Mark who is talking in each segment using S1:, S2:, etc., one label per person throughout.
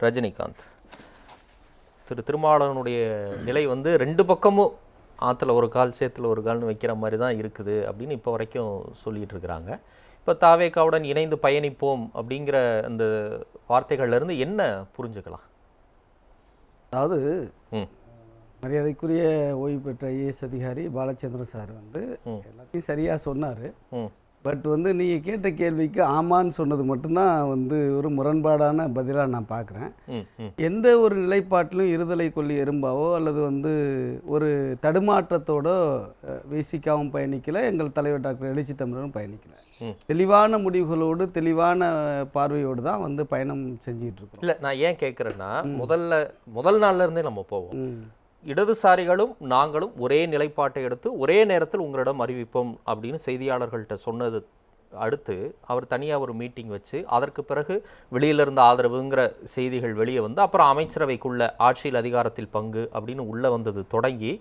S1: ரஜினிகாந்த் திருமாவளவனுடைய நிலை வந்து ரெண்டு பக்கமும் ஆற்றுல ஒரு கால் சேத்துல ஒரு கால்னு வைக்கிற மாதிரி தான் இருக்குது அப்படின்னு இப்போ வரைக்கும் சொல்லிட்டு இருக்கிறாங்க. இப்போ தாவேகாவுடன் இணைந்து பயணிப்போம் அப்படிங்கிற அந்த வார்த்தைகள்லேருந்து என்ன புரிஞ்சுக்கலாம்?
S2: அதாவது மரியாதைக்குரிய ஓய்வு பெற்ற ஐஏஎஸ் அதிகாரி பாலச்சந்திரன் சார் வந்து எல்லாத்தையும் சரியாக சொன்னார். பட் வந்து நீங்கள் கேட்ட கேள்விக்கு ஆமான்னு சொன்னது மட்டும்தான் வந்து ஒரு முரண்பாடான பதிலாக நான் பார்க்குறேன். எந்த ஒரு நிலைப்பாட்டிலும் இருதலை கொல்லி எறும்பாவோ அல்லது வந்து ஒரு தடுமாற்றத்தோட விசிகாவும் பயணிக்கலை, எங்கள் தலைவர் டாக்டர் எழுச்சி தமிழரும் பயணிக்கலை. தெளிவான முடிவுகளோடு தெளிவான பார்வையோடு தான் வந்து பயணம் செஞ்சுக்கிட்டு இருக்கோம்.
S1: இல்லை, நான் ஏன் கேட்குறேன்னா முதல் நாள்ல இருந்தே நம்ம போவோம். இடதுசாரிகளும் நாங்களும் ஒரே நிலைப்பாட்டை எடுத்து ஒரே நேரத்தில் உங்களிடம் அறிவிப்போம் அப்படின்னு செய்தியாளர்கள்ட்ட சொன்னது அடுத்து அவர் தனியாக ஒரு மீட்டிங் வச்சு அதற்கு பிறகு வெளியிலிருந்த ஆதரவுங்கிற செய்திகள் வெளியே வந்து அப்புறம் அமைச்சரவைக்குள்ள ஆட்சியில் அதிகாரத்தில் பங்கு அப்படின்னு உள்ளே வந்தது தொடங்கி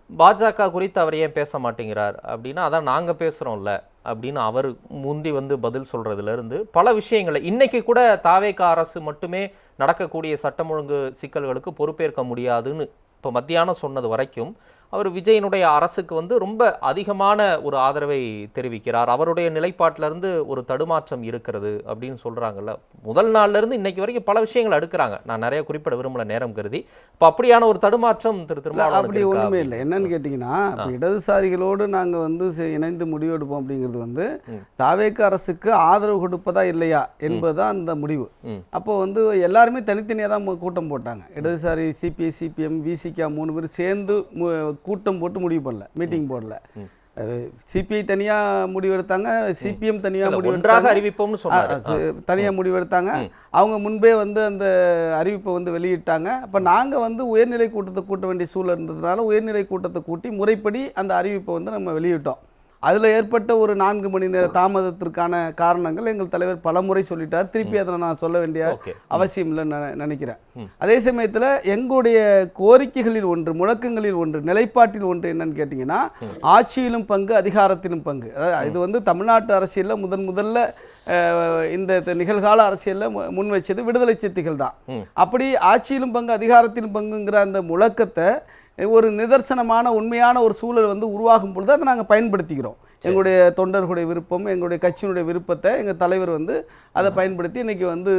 S1: பாஜக குறித்து அவர் ஏன் பேச மாட்டேங்கிறார் அப்படின்னா அதான் நாங்கள் பேசுகிறோம்ல அப்படின்னு அவர் முந்தி வந்து பதில் சொல்கிறதுலேருந்து பல விஷயங்களை இன்றைக்கி கூட தாவேகா அரசு மட்டுமே நடக்கக்கூடிய சட்டம் ஒழுங்கு சிக்கல்களுக்கு பொறுப்பேற்க முடியாதுன்னு இப்போ மத்தியானம் சொன்னது வரைக்கும் அவர் விஜயனுடைய அரசுக்கு வந்து ரொம்ப அதிகமான ஒரு ஆதரவை தெரிவிக்கிறார். அவருடைய நிலைப்பாட்டிலேருந்து ஒரு தடுமாற்றம் இருக்கிறது அப்படின்னு சொல்கிறாங்கல்ல. முதல் நாள்லேருந்து இன்னைக்கு வரைக்கும் பல விஷயங்கள் எடுக்கிறாங்க. நான் நிறைய குறிப்பிட விரும்பல நேரம் கருதி. இப்போ அப்படியான ஒரு தடுமாற்றம் திருமாவளவன்
S2: அப்படி ஒன்றுமே இல்லை. என்னன்னு கேட்டிங்கன்னா, இப்போ இடதுசாரிகளோடு நாங்கள் வந்து இணைந்து முடிவெடுப்போம் அப்படிங்கிறது வந்து தாவேகா அரசுக்கு ஆதரவு கொடுப்பதா இல்லையா என்பதுதான் அந்த முடிவு. அப்போ வந்து எல்லாருமே தனித்தனியாக தான் கூட்டம் போட்டாங்க. இடதுசாரி சிபிஐ சிபிஎம் விசிகா 3 பேர் சேர்ந்து கூட்டம் போட்டு முடிவு பண்ணல, மீட்டிங் போடல. சிபிஐ தனியாக முடிவெடுத்தாங்க, சிபிஎம் தனியாக முடிவெடுத்தாங்க,
S1: அறிவிப்போம்னு சொன்னாங்க,
S2: தனியாக முடிவெடுத்தாங்க. அவங்க முன்பே வந்து அந்த அறிவிப்பை வந்து வெளியிட்டாங்க. அப்போ நாங்கள் வந்து உயர்நிலை கூட்டத்தை கூட்ட வேண்டிய சூழல் இருந்ததுனால உயர்நிலை கூட்டத்தை கூட்டி முறைப்படி அந்த அறிவிப்பை வந்து நம்ம வெளியிட்டோம். அதில் ஏற்பட்ட ஒரு 4 மணி நேர தாமதத்திற்கான காரணங்கள் எங்கள் தலைவர் பலமுறை சொல்லிட்டார். திருப்பி அதை நான் சொல்ல வேண்டிய அவசியம் இல்லைன்னு நினைக்கிறேன். அதே சமயத்தில் எங்களுடைய கோரிக்கைகளில் ஒன்று, முழக்கங்களில் ஒன்று, நிலைப்பாட்டில் ஒன்று என்னன்னு கேட்டிங்கன்னா, ஆட்சியிலும் பங்கு அதிகாரத்திலும் பங்கு. அதாவது இது வந்து தமிழ்நாட்டு அரசியலில் முதல்ல இந்த நிகழ்கால அரசியலில் முன் வச்சது விடுதலை சிறுத்தைகள் தான். அப்படி ஆட்சியிலும் பங்கு அதிகாரத்திலும் பங்குங்கிற அந்த முழக்கத்தை ஒரு நிதர்சனமான உண்மையான ஒரு சூழல் வந்து உருவாகும் பொழுது அதை நாங்கள் பயன்படுத்திக்கிறோம். எங்களுடைய தொண்டர்களுடைய விருப்பம், எங்களுடைய கட்சியினுடைய விருப்பத்தை எங்கள் தலைவர் வந்து அதை பயன்படுத்தி இன்னைக்கு வந்து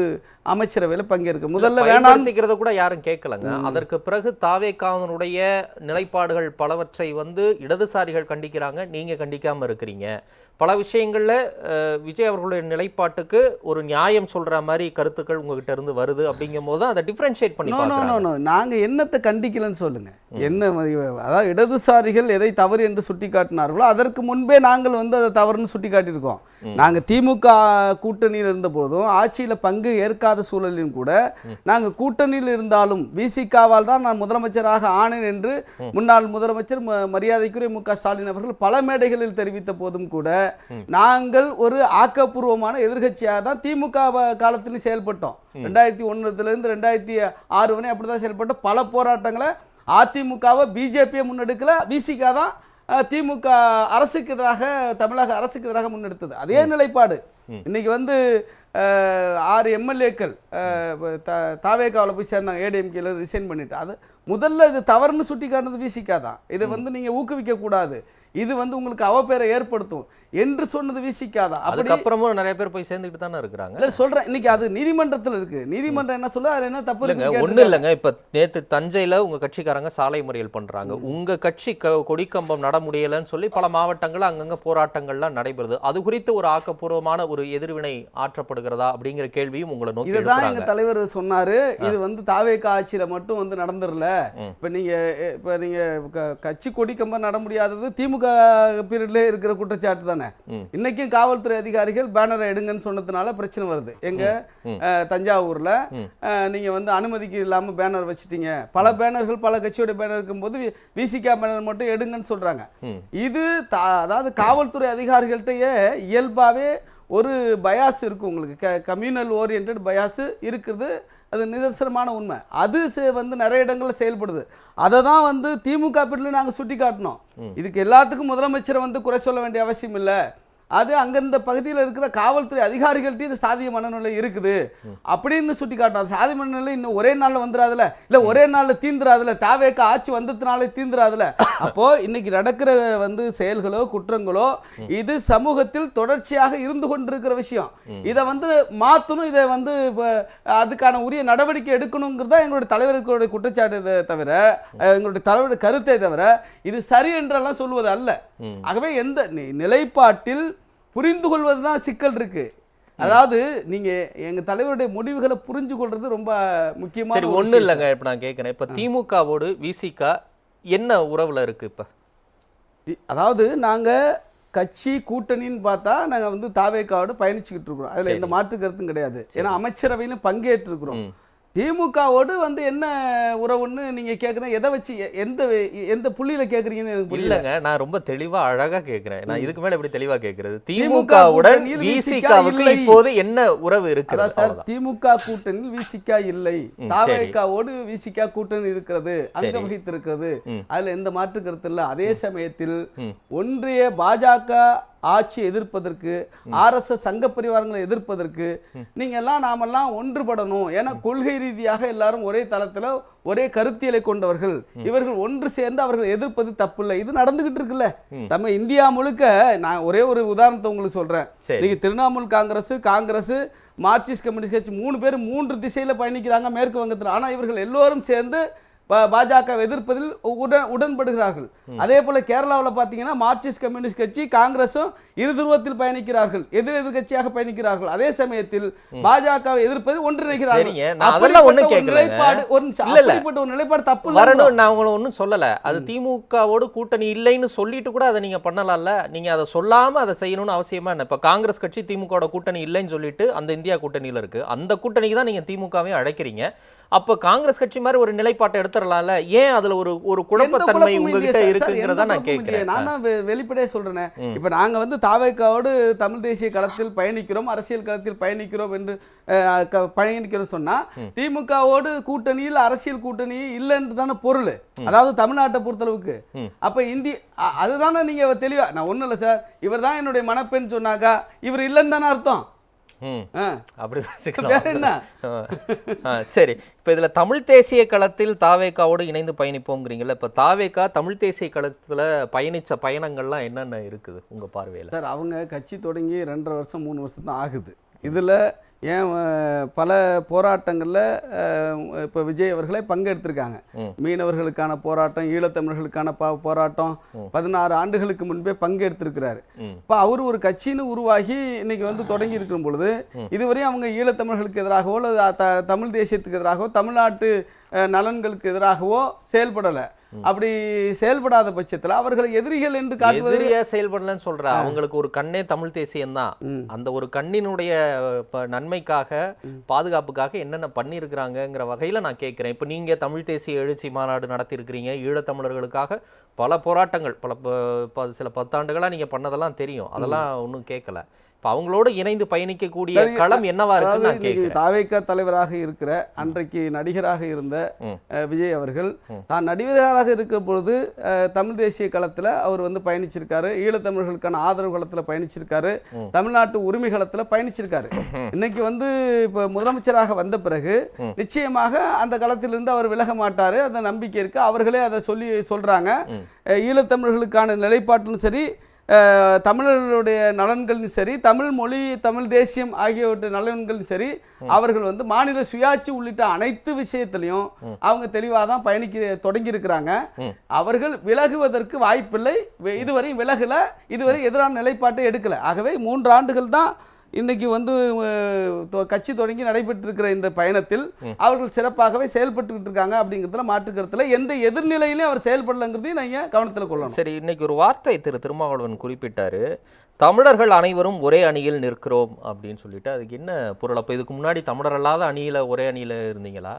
S2: அமைச்சரவையில் பங்கேற்க முதல்ல
S1: வேணாம்ங்கிறத கூட யாரும் கேட்கலங்க. அதற்கு பிறகு தாவேகாவினுடைய நிலைப்பாடுகள் பலவற்றை வந்து இடதுசாரிகள் கண்டிக்கிறாங்க, நீங்க கண்டிக்காம இருக்கிறீங்க. பல விஷயங்கள்ல விஜய் அவர்களுடைய நிலைப்பாட்டுக்கு ஒரு நியாயம் சொல்ற மாதிரி கருத்துக்கள் உங்ககிட்ட இருந்து வருது. அப்படிங்கும் போது அதை டிஃபரன்ஷியேட் பண்ணி
S2: நாங்க என்னத்தை கண்டிக்கலன்னு சொல்லுங்க. என்ன, அதாவது இடதுசாரிகள் எதை தவறு என்று சுட்டி காட்டினார்களோ அதற்கு முன்பே நாங்கள் வந்து அதை தவறுன்னு சுட்டி காட்டியிருக்கோம். நாங்கள் திமுக கூட்டணியில் இருந்த போதும் ஆட்சியில் பங்கு ஏற்காத சூழலிலும் கூட நாங்கள் கூட்டணியில் இருந்தாலும் விசிகாவால் தான் நான் முதலமைச்சராக ஆனேன் என்று முன்னாள் முதலமைச்சர் மரியாதைக்குரிய மு.க. ஸ்டாலின் அவர்கள் பல மேடைகளில் தெரிவித்த போதும் கூட நாங்கள் ஒரு ஆக்கப்பூர்வமான எதிர்கட்சியாக தான் திமுக காலத்திலும் செயல்பட்டோம். 2001 2006 வரை அப்படிதான் செயல்பட்டோம். பல போராட்டங்களை அதிமுகவை பிஜேபியை முன்னெடுக்கல, விசிகா தான் திமுக அரசுக்கு எதிராக, தமிழக அரசுக்கு எதிராக முன்னெடுத்தது. அதே நிலைப்பாடு இன்னைக்கு வந்து 6 எம்எல்ஏக்கள் தாவேகாவில் போய் சேர்ந்தாங்க, ஏடிஎம்கேல ரிசைன் பண்ணிட்டு. அது முதல்ல இது தவறுன்னு சுட்டி காட்டுறது விசிகா தான். இதை வந்து நீங்கள் ஊக்குவிக்க கூடாது, இது வந்து உங்களுக்கு அவப்பேரை ஏற்படுத்தும் என்று சொன்னது விசிக்காதான்.
S1: அதுக்கப்புறமும் நிறைய பேர் போய் சேர்ந்துக்கிட்டு தானே இருக்கிறாங்க.
S2: சொல்றேன், இன்னைக்கு அது நீதிமன்றத்தில் இருக்கு. நீதிமன்றம் என்ன சொல்ல, அது என்ன தப்பு
S1: இல்லைங்க, ஒன்றும் இல்லைங்க. இப்போ நேற்று தஞ்சையில் உங்க கட்சிக்காரங்க சாலை மறியல் பண்றாங்க, உங்க கட்சி கொடிக்கம்பம் நட முடியலைன்னு சொல்லி பல மாவட்டங்கள் அங்கங்க போராட்டங்கள்லாம் நடைபெறுது. அது குறித்து ஒரு ஆக்கப்பூர்வமான ஒரு எதிர்வினை ஆற்றப்படுகிறதா அப்படிங்கிற கேள்வியும் உங்களை நோக்கி
S2: இதுதான் எங்க தலைவர் சொன்னாரு. இது வந்து தாவேகா ஆட்சியில மட்டும் வந்து நடந்துடல. இப்ப நீங்க கட்சி கொடிக்கம்பம் நட முடியாதது திமுக பீரியட்ல இருக்கிற குற்றச்சாட்டு தானே. இன்னைக்கும் காவல்துறை அதிகாரிகள் பேனரை எடுங்கன்னு சொன்னதுனால பிரச்சனை வருது. எங்க தஞ்சாவூர்ல நீங்க வந்து அனுமதிக்கு இல்லாம பேனர் வச்சிட்டீங்க. பல பேனர்கள், பல கட்சியோட பேனர் இருக்கும்போது விசிகா பேனர் மட்டும் எடுங்கன்னு சொல்றாங்க. இது அதாவது காவல்துறை அதிகாரிகள்கிட்டயே இயல்பாவே ஒரு பயாஸ் இருக்கு. உங்களுக்கு கம்யூனல் ஓரியன்ட் பயாஸ் இருக்குது. அது நிதர்சனமான உண்மை. அது வந்து நிறைய இடங்களில் செயல்படுது. அதை தான் வந்து திமுக பீரியட்ல நாங்கள் சுட்டி காட்டினோம். இதுக்கு எல்லாத்துக்கும் முதலமைச்சரை வந்து குறை சொல்ல வேண்டிய அவசியம் இல்லை. அது அந்தந்த பகுதியில் இருக்கிற காவல்துறை அதிகாரிகள்கிட்ட இது சாதிய மனநிலை இருக்குது அப்படின்னு சுட்டி காட்டுறாங்க. சாதிய மனநிலை இன்னும் ஒரே நாளில் வந்துடாதுல, இல்லை ஒரே நாளில் தீந்துராதுல, தாவேக்க ஆட்சி வந்ததுனாலே தீந்துராதுல. அப்போ இன்னைக்கு நடக்கிற செயல்களோ குற்றங்களோ இது சமூகத்தில் தொடர்ச்சியாக இருந்து கொண்டிருக்கிற விஷயம். இதை மாற்றணும், இதை அதுக்கான உரிய நடவடிக்கை எடுக்கணுங்கிறதா எங்களுடைய தலைவர்களுடைய குற்றச்சாட்டு தவிர, எங்களுடைய தலைவருடைய கருத்தை தவிர இது சரி என்றெல்லாம் சொல்வது அல்ல. ஆகவே எந்த நிலைப்பாட்டில் புரிந்து கொள்வதுதான் சிக்கல் இருக்கு. அதாவது நீங்க எங்க தலைவருடைய முடிவுகளை புரிஞ்சு கொள்றது ரொம்ப முக்கியமான.
S1: சரி, ஒண்ணு இல்லைங்க. இப்ப நான் கேட்கிறேன், இப்ப திமுகவோடு விசிக என்ன உறவுல இருக்கு? இப்ப
S2: அதாவது நாங்க கட்சி கூட்டணின்னு பார்த்தா நாங்க தாவேக்காவோடு பயணிச்சுக்கிட்டு இருக்கிறோம். அதுல எந்த மாற்று கருத்தும் கிடையாது. ஏன்னா அமைச்சரவையிலும் பங்கேற்று இருக்கிறோம். திமுகவோடு என்ன உறவுன்னு நீங்க கேட்குறேன். எதை வச்சு எந்த புள்ளியில கேட்குறீங்கன்னு எனக்கு புரியலங்க.
S1: நான் ரொம்ப தெளிவா அழகா கேட்கிறேன். நான் இதுக்கு மேல எப்படி தெளிவா கேட்கறது? திமுகவுடன் விசிகாவுக்கு இப்போது என்ன உறவு இருக்கிறது சார்?
S2: திமுக கூட்டணியில் விசிகா இல்லை, தாவேக்காவோடு விசிகா கூட்டணி இருக்கிறது, அங்க வகித்து இருக்கிறது. அதுல எந்த மாற்று கருத்து இல்லை. அதே சமயத்தில் ஒன்றிய பாஜக ஆட்சியை எதிர்ப்பதற்கு, RSS சங்க பரிவாரங்களை எதிர்ப்பதற்கு நீங்க எல்லாம் நாமெல்லாம் ஒன்றுபடணும். ஏன்னா கொள்கை ரீதியாக எல்லாரும் ஒரே தளத்துல ஒரே கருத்தியலை கொண்டவர்கள். இவர்கள் ஒன்று சேர்ந்து அவர்கள் எதிர்ப்பது தப்பு இல்லை. இது நடந்துகிட்டு இருக்குல்ல நம்ம இந்தியா முழுக்க. நான் ஒரே ஒரு உதாரணத்தை உங்களுக்கு சொல்றேன். நீங்க திரிணாமுல் காங்கிரஸ் மார்க்சிஸ்ட் கம்யூனிஸ்ட் கட்சி 3 பேரும் 3 திசையில பயணிக்கிறாங்க மேற்கு வங்கத்தில். ஆனா இவர்கள் எல்லோரும் சேர்ந்து பாஜக எதிர்ப்பதில் உடன்படுகிறார்கள். அதே போல கேரளாவில் பார்த்தீங்கன்னா மார்க்சிஸ்ட் கம்யூனிஸ்ட் கட்சி காங்கிரஸும் இருதுருவத்தில் பயணிக்கிறார்கள், எதிர் கட்சியாக பயணிக்கிறார்கள். அதே சமயத்தில் பாஜக எதிர்ப்பதில் ஒன்றிணைகிறார்கள். ஒரு நிலைப்பாடு தப்பு
S1: வரணும். நான் உங்களை ஒன்றும் சொல்லலை. அது திமுகவோடு கூட்டணி இல்லைன்னு சொல்லிட்டு கூட அதை நீங்க பண்ணலாம்ல. நீங்க அதை சொல்லாம அதை செய்யணும்னு அவசியமா என்ன? இப்ப காங்கிரஸ் கட்சி திமுகவோட கூட்டணி இல்லைன்னு சொல்லிட்டு அந்த இந்தியா கூட்டணியில இருக்கு. அந்த கூட்டணிக்கு தான் நீங்க திமுகவையும் அழைக்கிறீங்க. அப்ப காங்கிரஸ் கட்சி மாதிரி ஒரு நிலைப்பாட்டை எடுத்துடலாம்ல. ஏன் அதுல ஒரு குழப்பத்தன்மை உங்ககிட்ட இருக்குங்கிறத நான் கேட்கிறேன்.
S2: நான் தான் வெளிப்படையா சொல்றேன். இப்ப நாங்க தாவேக்காவோடு தமிழ் தேசிய களத்தில் பயணிக்கிறோம், அரசியல் களத்தில் பயணிக்கிறோம் என்று பயணிக்கிறோம் சொன்னா திமுகவோடு கூட்டணியில் அரசியல் கூட்டணி இல்லைன்னு தானே பொருள். அதாவது தமிழ்நாட்டை பொறுத்தளவுக்கு அப்ப அதுதானே நீங்க தெளிவா. நான் ஒண்ணும் இல்லை சார், இவர் தான் என்னுடைய மணப்பெண் சொன்னாக்கா இவர் இல்லைன்னு தானே அர்த்தம்.
S1: அப்படி என்ன? சரி, இப்ப இதுல தமிழ் தேசிய களத்தில் தாவேக்காவோடு இணைந்து பயணிப்போங்கிறீங்கல்ல. இப்ப தாவேக்கா தமிழ் தேசிய களத்துல பயணிச்ச பயணங்கள்லாம் என்னென்ன இருக்குது உங்க பார்வையில?
S2: சார் அவங்க கட்சி தொடங்கி 2.5 வருஷம் 3 வருஷம் தான் ஆகுது. இதுல ஏன் பல போராட்டங்களில் இப்போ விஜய் அவர்களே பங்கெடுத்திருக்காங்க. மீனவர்களுக்கான போராட்டம், ஈழத்தமிழர்களுக்கான போராட்டம் 16 ஆண்டுகளுக்கு முன்பே பங்கெடுத்திருக்கிறாரு. இப்போ அவர் ஒரு கட்சின்னு உருவாகி இன்னைக்கு தொடங்கி இருக்கும் பொழுது இதுவரையும் அவங்க ஈழத்தமிழர்களுக்கு எதிராகவோ தமிழ் தேசியத்துக்கு எதிராகவோ தமிழ்நாட்டு நலன்களுக்கு எதிராகவோ செயல்படலை. அப்படி செயல்படாத பட்சத்தில் அவர்களை எதிரிகள் என்று
S1: காட்டுவதிரியா செயல்படலன்னு சொல்ற. அவங்களுக்கு ஒரு கண்ணே தமிழ் தேசியம் தான். அந்த ஒரு கண்ணினுடைய நன்மைக்காக பாதுகாப்புக்காக என்னென்ன பண்ணியிருக்கிறாங்கிற வகையில நான் கேட்கிறேன். இப்ப நீங்க தமிழ் தேசிய எழுச்சி மாநாடு நடத்தி இருக்கிறீங்க. ஈழத்தமிழர்களுக்காக பல போராட்டங்கள் சில 10 ஆண்டுகளா நீங்க பண்ணதெல்லாம் தெரியும். அதெல்லாம் ஒன்றும் கேட்கல. இப்போ அவங்களோட இணைந்து பயணிக்கக்கூடிய களம் என்னவா இருக்குன்னு நான் கேட்கிறேன்.
S2: தாவேக்கா தலைவராக இருக்கிற அன்றைக்கு நடிகராக இருந்த விஜய் அவர்கள் தான் நடிகராக இருக்கிற பொழுது தமிழ் தேசிய களத்தில் அவர் பயணிச்சிருக்காரு. ஈழத்தமிழர்களுக்கான ஆதரவு களத்தில் பயணிச்சிருக்காரு. தமிழ்நாட்டு உரிமை களத்தில் பயணிச்சிருக்காரு. இன்னைக்கு இப்போ முதலமைச்சராக வந்த பிறகு நிச்சயமாக அந்த களத்திலிருந்து அவர் விலக மாட்டாரு, அந்த நம்பிக்கை இருக்கு. அவர்களே அதை சொல்றாங்க. ஈழத்தமிழர்களுக்கான நிலைப்பாட்டிலும் சரி, தமிழர்களுடைய நலன்களும் சரி, தமிழ் மொழி தமிழ் தேசியம் ஆகியவற்றை நலன்களும் சரி, அவர்கள் மாநில சுயாட்சி உள்ளிட்ட அனைத்து விஷயத்திலையும் அவங்க தெளிவாக தான் பயணிக்க தொடங்கி இருக்கிறாங்க. அவர்கள் விலகுவதற்கு வாய்ப்பில்லை. இதுவரை விலகல, இதுவரை எதிரான நிலைப்பாட்டை எடுக்கல. ஆகவே 3 ஆண்டுகள் தான் இன்னைக்கு கட்சி தொடங்கி நடைபெற்றிருக்கிற இந்த பயணத்தில் அவர்கள் சிறப்பாகவே செயல்பட்டு இருக்காங்க. அப்படிங்கிறதுல மாற்று கருத்துல எந்த எதிர்நிலையிலையும் அவர் செயல்படலங்கிறதையும் நீங்க கவனத்தில் கொள்ளணும்.
S1: சரி, இன்னைக்கு ஒரு வார்த்தை திருமாவளவன் குறிப்பிட்டாரு, தமிழர்கள் அனைவரும் ஒரே அணியில் நிற்கிறோம் அப்படின்னு சொல்லிட்டு. அதுக்கு என்ன பொருள்? அப்போ இதுக்கு முன்னாடி தமிழர் அல்லாத அணியில ஒரே அணியில இருந்தீங்களா?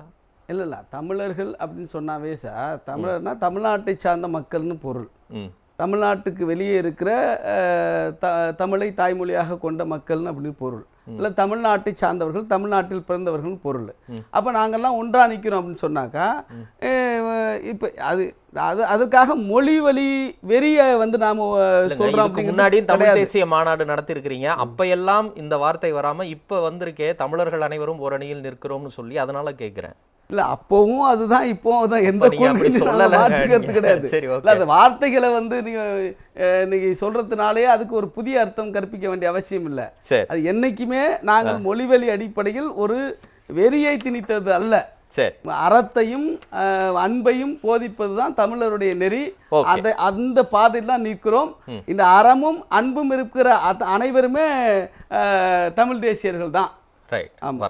S2: இல்லை தமிழர்கள் அப்படின்னு சொன்னாவே சார், தமிழர்னா தமிழ்நாட்டை சார்ந்த மக்கள்னு பொருள். தமிழ்நாட்டுக்கு வெளியே இருக்கிற தமிழை தாய்மொழியாக கொண்ட மக்கள்னு அப்படின்னு பொருள். இல்லை தமிழ்நாட்டை சார்ந்தவர்கள், தமிழ்நாட்டில் பிறந்தவர்கள் பொருள். அப்போ நாங்கள்லாம் ஒன்றா நிற்கிறோம் அப்படின்னு சொன்னாக்கா இப்போ அதற்காக மொழி வழி வெறியை வந்து நாம சொல்றோம்.
S1: முன்னாடியும் தமிழ் தேசிய மாநாடு நடத்திருக்கிறீங்க, அப்ப எல்லாம் இந்த வார்த்தை வராம இப்ப வந்திருக்கே தமிழர்கள் அனைவரும் ஒரு அணியில் நிற்கிறோம்னு சொல்லி, அதனால கேட்கிறேன்.
S2: இல்ல அப்பவும் அதுதான் இப்பவும் தான், எந்த மாற்றுக்கிறது கிடையாது. அந்த வார்த்தைகளை வந்து நீங்க சொல்றதுனாலே அதுக்கு ஒரு புதிய அர்த்தம் கற்பிக்க வேண்டிய அவசியம் இல்லை. அது என்னைக்குமே நாங்கள் மொழிவழி அடிப்படையில் ஒரு வெறியை திணித்தது அல்ல, அறத்தையும் அன்பையும் போதிப்பது தான் தமிழருடைய நெறி. அந்த பாதையில் தான் நிற்கிறோம். இந்த அறமும் அன்பும் இருக்கிற அனைவருமே தமிழ் தேசியர்கள் தான்.
S1: ஆமா.